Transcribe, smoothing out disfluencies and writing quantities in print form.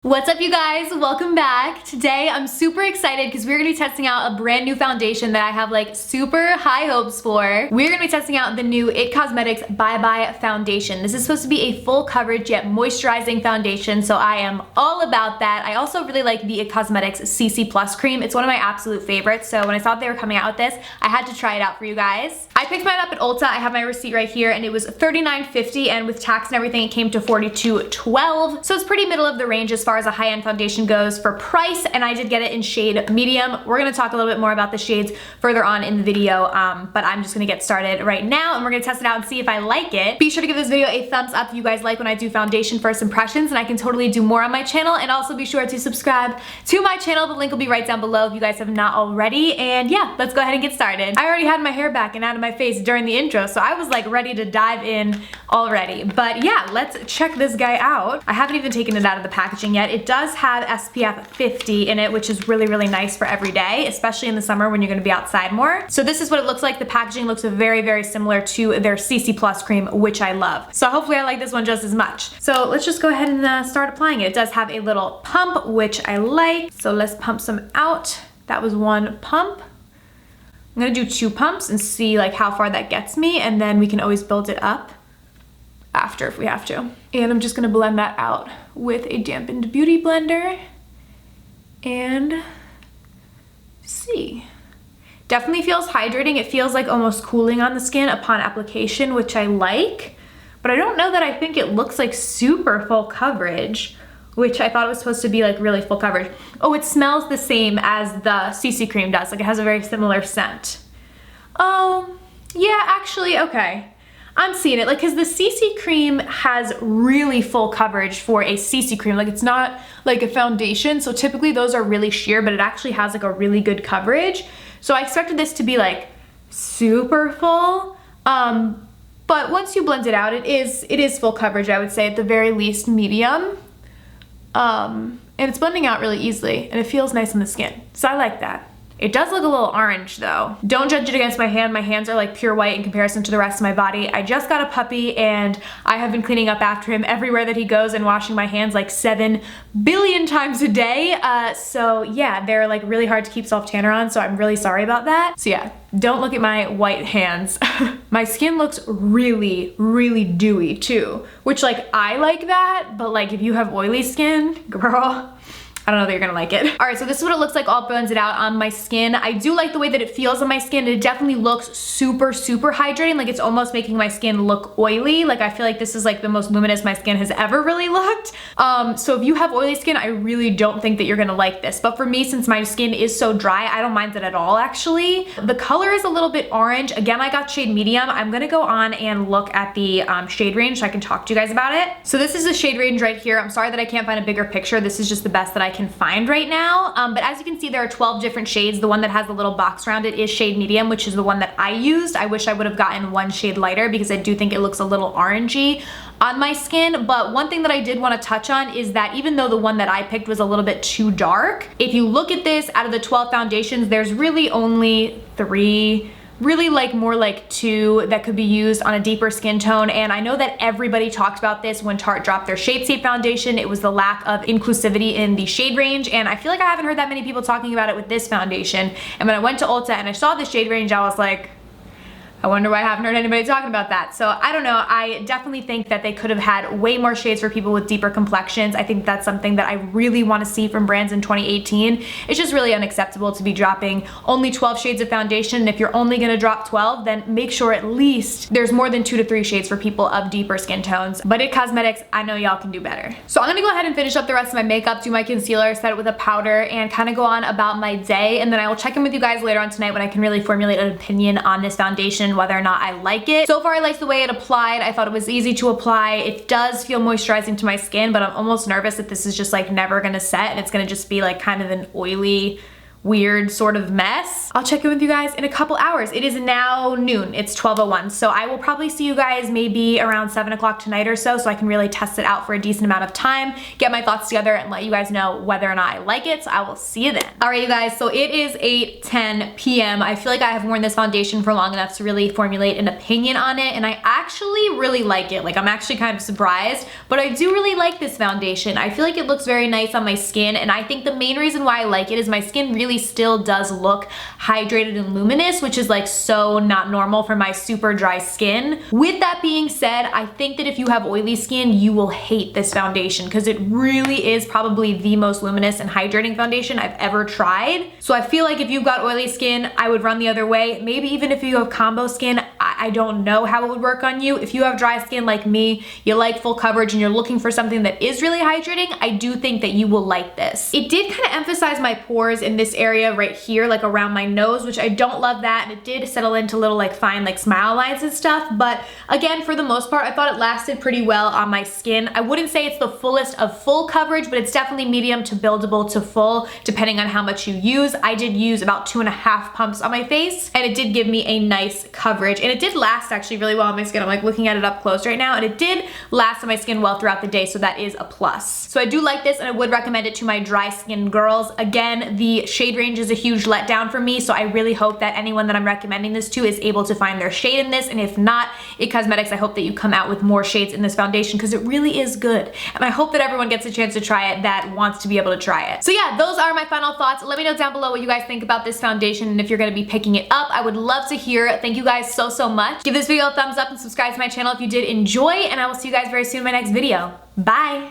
What's up, you guys? Welcome back. Today I'm super excited because we're gonna be testing out a brand new foundation that I have like super high hopes for. We're gonna be testing out the new It Cosmetics Bye Bye foundation. This is supposed to be a full coverage yet moisturizing foundation, so I am all about that. I also really like the It Cosmetics CC Plus cream. It's one of my absolute favorites, so when I saw they were coming out with this, I had to try it out for you guys. I picked mine up at Ulta. I have my receipt right here, and it was $39.50, and with tax and everything it came to $42.12, so it's pretty middle of the range as far as a high-end foundation goes for price, and I did get it in shade medium. We're gonna talk a little bit more about the shades further on in the video, but I'm just gonna get started right now and we're gonna test it out and see if I like it. Be sure to give this video a thumbs up if you guys like when I do foundation first impressions, and I can totally do more on my channel. And also be sure to subscribe to my channel. The link will be right down below if you guys have not already. And yeah, let's go ahead and get started. I already had my hair back and out of my face during the intro, so I was like ready to dive in already. But yeah, let's check this guy out. I haven't even taken it out of the packaging yet. It does have SPF 50 in it, which is really, really nice for every day, especially in the summer when you're gonna be outside more. So this is what it looks like. The packaging looks very, very similar to their CC Plus cream, which I love. So hopefully I like this one just as much. So let's just go ahead and start applying it. It does have a little pump, which I like. So let's pump some out. That was one pump. I'm gonna do 2 pumps and see like how far that gets me, and then we can always build it up after if we have to. And I'm just gonna blend that out with a dampened beauty blender and see. Definitely feels hydrating. It feels like almost cooling on the skin upon application, which I like, but I don't know that I think it looks like super full coverage, which I thought it was supposed to be like really full coverage. Oh, it smells the same as the CC cream does. Like it has a very similar scent. Oh, yeah, actually, okay. I'm seeing it, like, cause the CC cream has really full coverage for a CC cream. Like it's not like a foundation, so typically those are really sheer, but it actually has like a really good coverage. So I expected this to be like super full, but once you blend it out, it is full coverage, I would say, at the very least medium. And it's blending out really easily, and it feels nice on the skin, so I like that. It does look a little orange though. Don't judge it against my hand. My hands are like pure white in comparison to the rest of my body. I just got a puppy and I have been cleaning up after him everywhere that he goes and washing my hands like 7 billion times a day. So yeah, they're like really hard to keep self-tanner on, so I'm really sorry about that. So yeah, don't look at my white hands. My skin looks really, really dewy too, which like I like that, but like if you have oily skin, girl, I don't know that you're gonna like it. All right, so this is what it looks like all blended out on my skin. I do like the way that it feels on my skin. It definitely looks super, super hydrating. Like it's almost making my skin look oily. Like I feel like this is like the most luminous my skin has ever really looked. So if you have oily skin, I really don't think that you're gonna like this. But for me, since my skin is so dry, I don't mind it at all actually. The color is a little bit orange. Again, I got shade medium. I'm gonna go on and look at the shade range so I can talk to you guys about it. So this is the shade range right here. I'm sorry that I can't find a bigger picture. This is just the best that I can find right now, but as you can see, there are 12 different shades. The one that has the little box around it is shade medium, which is the one that I used. I wish I would have gotten one shade lighter because I do think it looks a little orangey on my skin. But one thing that I did want to touch on is that even though the one that I picked was a little bit too dark, if you look at this, out of the 12 foundations, there's really only 3, really like more like 2 that could be used on a deeper skin tone. And I know that everybody talked about this when Tarte dropped their Shape Tape foundation. It was the lack of inclusivity in the shade range, and I feel like I haven't heard that many people talking about it with this foundation. And when I went to Ulta and I saw the shade range, I was like, I wonder why I haven't heard anybody talking about that. So I don't know, I definitely think that they could have had way more shades for people with deeper complexions. I think that's something that I really want to see from brands in 2018. It's just really unacceptable to be dropping only 12 shades of foundation. And if you're only gonna drop 12, then make sure at least there's more than 2 to 3 shades for people of deeper skin tones. But It Cosmetics, I know y'all can do better. So I'm gonna go ahead and finish up the rest of my makeup, do my concealer, set it with a powder, and kind of go on about my day. And then I will check in with you guys later on tonight when I can really formulate an opinion on this foundation, whether or not I like it. So far I like the way it applied. I thought it was easy to apply. It does feel moisturizing to my skin, but I'm almost nervous that this is just like never gonna set and it's gonna just be like kind of an oily weird sort of mess. I'll check in with you guys in a couple hours. It is now noon. It's 12:01. So I will probably see you guys maybe around 7 o'clock tonight or so I can really test it out for a decent amount of time, get my thoughts together, and let you guys know whether or not I like it. So I will see you then. All right, you guys, so it is 8:10 p.m. I feel like I have worn this foundation for long enough to really formulate an opinion on it, and I actually really like it. Like, I'm actually kind of surprised, but I do really like this foundation. I feel like it looks very nice on my skin, and I think the main reason why I like it is my skin really still does look hydrated and luminous, which is like so not normal for my super dry skin. With that being said, I think that if you have oily skin, you will hate this foundation because it really is probably the most luminous and hydrating foundation I've ever tried. So I feel like if you've got oily skin, I would run the other way. Maybe even if you have combo skin, I don't know how it would work on you. If you have dry skin like me, you like full coverage and you're looking for something that is really hydrating, I do think that you will like this. It did kind of emphasize my pores in this area right here, like around my nose, which I don't love that, and it did settle into little like fine like smile lines and stuff, but again, for the most part, I thought it lasted pretty well on my skin. I wouldn't say it's the fullest of full coverage, but it's definitely medium to buildable to full, depending on how much you use. I did use about 2.5 pumps on my face, and it did give me a nice coverage, and it did last actually really well on my skin. I'm like looking at it up close right now, and it did last on my skin well throughout the day, so that is a plus. So I do like this, and I would recommend it to my dry skin girls. Again, the shade range is a huge letdown for me, so I really hope that anyone that I'm recommending this to is able to find their shade in this, and if not, It Cosmetics, I hope that you come out with more shades in this foundation because it really is good, and I hope that everyone gets a chance to try it that wants to be able to try it. So yeah, those are my final thoughts. Let me know down below what you guys think about this foundation, and if you're going to be picking it up, I would love to hear it. Thank you guys so much. Give this video a thumbs up and subscribe to my channel if you did enjoy, and I will see you guys very soon in my next video. Bye!